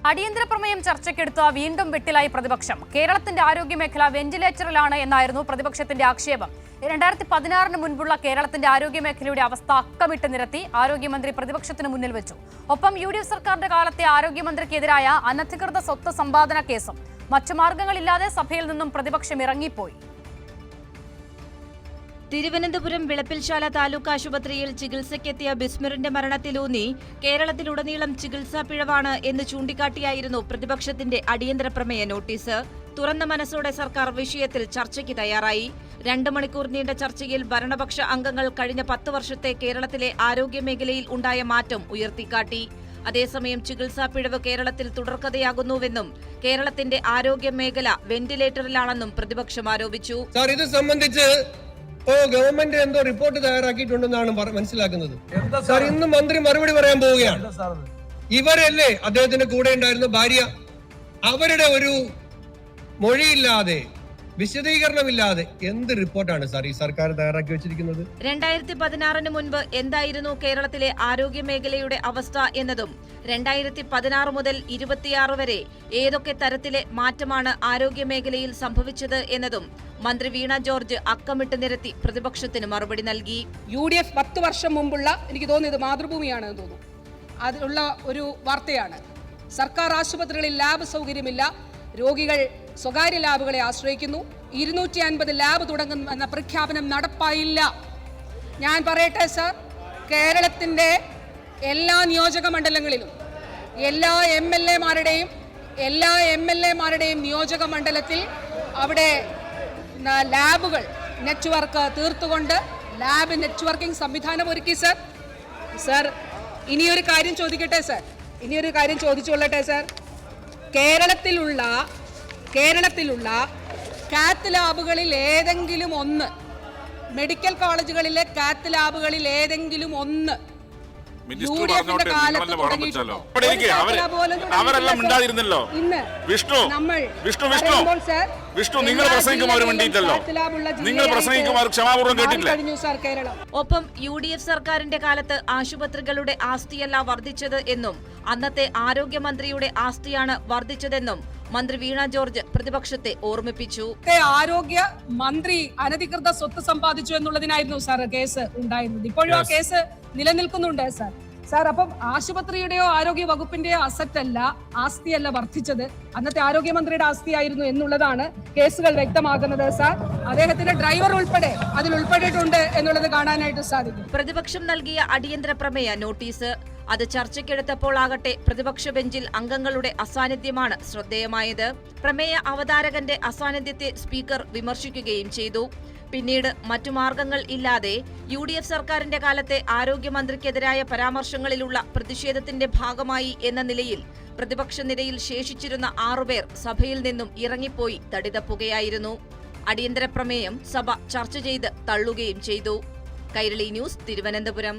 അടിയന്തര പ്രമേയം ചർച്ചയ്ക്കെടുത്ത വീണ്ടും വെട്ടിലായി പ്രതിപക്ഷം. കേരളത്തിന്റെ ആരോഗ്യമേഖല വെന്റിലേറ്ററിലാണ് എന്നായിരുന്നു പ്രതിപക്ഷത്തിന്റെ ആക്ഷേപം. 2016 മുൻപുള്ള കേരളത്തിന്റെ ആരോഗ്യമേഖലയുടെ അവസ്ഥ അക്കമിട്ട് നിരത്തി ആരോഗ്യമന്ത്രി പ്രതിപക്ഷത്തിന് മുന്നിൽ വെച്ചു. ഒപ്പം UDF സർക്കാരിന്റെ കാലത്തെ ആരോഗ്യമന്ത്രിക്കെതിരായ അനധികൃത സ്വത്ത് സമ്പാദന കേസും. മറ്റു മാർഗങ്ങളില്ലാതെ സഭയിൽ നിന്നും പ്രതിപക്ഷം ഇറങ്ങിപ്പോയി. തിരുവനന്തപുരം വിളപ്പിൽശാല താലൂക്ക് ആശുപത്രിയിൽ ചികിത്സയ്ക്കെത്തിയ ബിസ്മിറിന്റെ മരണത്തിലൂന്നി കേരളത്തിലുടനീളം ചികിത്സാ പിഴവാണ് എന്ന് ചൂണ്ടിക്കാട്ടിയായിരുന്നു പ്രതിപക്ഷത്തിന്റെ അടിയന്തര പ്രമേയ നോട്ടീസ്. തുറന്ന മനസ്സോടെ സർക്കാർ വിഷയത്തിൽ ചർച്ചയ്ക്ക് തയ്യാറായി. 2 മണിക്കൂർ നീണ്ട ചർച്ചയിൽ ഭരണപക്ഷ അംഗങ്ങൾ കഴിഞ്ഞ 10 വർഷത്തെ കേരളത്തിലെ ആരോഗ്യമേഖലയിൽ ഉണ്ടായ മാറ്റം ഉയർത്തിക്കാട്ടി. അതേസമയം ചികിത്സാ പിഴവ് കേരളത്തിൽ തുടർക്കഥയാകുന്നുവെന്നും കേരളത്തിന്റെ ആരോഗ്യമേഖല വെന്റിലേറ്ററിലാണെന്നും പ്രതിപക്ഷം ആരോപിച്ചു. ഗവൺമെന്റ് എന്തോ റിപ്പോർട്ട് തയ്യാറാക്കിയിട്ടുണ്ടെന്നാണ് മനസ്സിലാക്കുന്നത്. സാർ, ഇന്ന് മന്ത്രി മറുപടി പറയാൻ പോവുകയാണ്. ഇവരല്ലേ അദ്ദേഹത്തിന്റെ കൂടെ ഉണ്ടായിരുന്ന ഭാര്യ? അവരുടെ ഒരു മൊഴിയില്ലാതെ, വിശദീകരണമില്ലാതെ എന്ത് റിപ്പോർട്ടാണ് സാർ ഈ സർക്കാർ തയ്യാറാക്കി വെച്ചിരിക്കുന്നത്? 2016 മുൻപ് എന്തായിരുന്നു കേരളത്തിലെ ആരോഗ്യമേഖലയുടെ അവസ്ഥ എന്നതും 2016 മുതൽ 26 വരെ ഏതൊക്കെ തരത്തിലെ മാറ്റമാണ് ആരോഗ്യമേഖലയിൽ സംഭവിച്ചത് എന്നതും മന്ത്രി വീണ ജോർജ് അക്കമിട്ട് നിരത്തി പ്രതിപക്ഷത്തിന് മറുപടി നൽകി. UDF 10 വർഷം മുമ്പുള്ള, എനിക്ക് തോന്നുന്നത് മാതൃഭൂമിയാണെന്ന് തോന്നുന്നു, അതിലുള്ള ഒരു വാർത്തയാണ്. സർക്കാർ ആശുപത്രികളിൽ ലാബ് സൗകര്യമില്ല, രോഗികൾ സ്വകാര്യ ലാബുകളെ ആശ്രയിക്കുന്നു, 250 ലാബ് തുടങ്ങുമെന്ന പ്രഖ്യാപനം നടപ്പായില്ല. ഞാൻ പറയട്ടെ സർ, കേരളത്തിൻ്റെ എല്ലാ നിയോജക മണ്ഡലങ്ങളിലും എല്ലാ MLA-മാരുടെയും നിയോജക മണ്ഡലത്തിൽ അവിടെ ലാബുകൾ നെറ്റ്വർക്ക് തീർത്തുകൊണ്ട് ലാബ് നെറ്റ്വർക്കിംഗ് സംവിധാനം ഒരുക്കി. സർ ഇനിയൊരു കാര്യം ചോദിക്കട്ടെ സർ, ചോദിച്ചുകൊള്ളട്ടെ സർ. കേരളത്തിലുള്ള കാത്ത് ലാബുകളിൽ ഏതെങ്കിലും ഒന്ന്, മെഡിക്കൽ കോളേജുകളിലെ കാത്ത് ലാബുകളിൽ ഏതെങ്കിലും ഒന്ന് അവരെല്ലാം മിണ്ടാതിരുന്നല്ലോ. വിഷ്ണു നിങ്ങൾ പ്രസംഗിക്കുമ്പോൾ മിണ്ടിയിട്ടല്ലോ. നിങ്ങൾ പ്രസംഗിക്കുമ്പോൾ ക്ഷമാപൂർവ്വം കേട്ടില്ല. ഒപ്പം UDF സർക്കാരിന്റെ കാലത്ത് ആശുപത്രികളുടെ ആസ്തിയല്ല വർദ്ധിച്ചത് എന്നും അന്നത്തെ ആരോഗ്യമന്ത്രിയുടെ ആസ്തിയാണ് വർദ്ധിച്ചതെന്നും മന്ത്രി വീണ ജോർജ് പ്രതിപക്ഷത്തെ ഓർമ്മിപ്പിച്ചു. ആരോഗ്യ മന്ത്രി അനധികൃത സ്വത്ത് സമ്പാദിച്ചു എന്നുള്ളതിനായിരുന്നു സാർ കേസ് ഉണ്ടായിരുന്നത്. ഇപ്പോഴും ആ കേസ് നിലനിൽക്കുന്നുണ്ട് സാർ. അപ്പം ആശുപത്രിയുടെയോ ആരോഗ്യ വകുപ്പിന്റെയോ ആസ്തിയല്ല വർദ്ധിച്ചത്, അന്നത്തെ ആരോഗ്യമന്ത്രിയുടെ ആസ്തിയായിരുന്നു എന്നുള്ളതാണ് കേസുകൾ വ്യക്തമാക്കുന്നത് സാർ. അദ്ദേഹത്തിന്റെ ഡ്രൈവർ ഉൾപ്പെടെ അതിൽ ഉൾപ്പെട്ടിട്ടുണ്ട് എന്നുള്ളത് കാണാനായിട്ട് സാധിക്കും. പ്രതിപക്ഷം നൽകിയ അടിയന്തര പ്രമേയ നോട്ടീസ് അത് ചർച്ചയ്ക്കെടുത്തപ്പോൾ ആകട്ടെ പ്രതിപക്ഷ ബെഞ്ചിൽ അംഗങ്ങളുടെ അസാന്നിധ്യമാണ് ശ്രദ്ധേയമായത്. പ്രമേയ അവതാരകന്റെ അസാന്നിധ്യത്തെ സ്പീക്കർ വിമർശിക്കുകയും ചെയ്തു. പിന്നീട് മറ്റു മാർഗങ്ങൾ ഇല്ലാതെ UDF സർക്കാരിന്റെ കാലത്തെ ആരോഗ്യമന്ത്രിക്കെതിരായ പരാമർശങ്ങളിലുള്ള പ്രതിഷേധത്തിന്റെ ഭാഗമായി എന്ന നിലയിൽ പ്രതിപക്ഷ നിരയിൽ ശേഷിച്ചിരുന്ന 6 പേർ സഭയിൽ നിന്നും ഇറങ്ങിപ്പോയി തടിതപ്പുകയായിരുന്നു. അടിയന്തര പ്രമേയം സഭ ചർച്ച ചെയ്ത് തള്ളുകയും ചെയ്തു. കൈരളി ന്യൂസ്, തിരുവനന്തപുരം.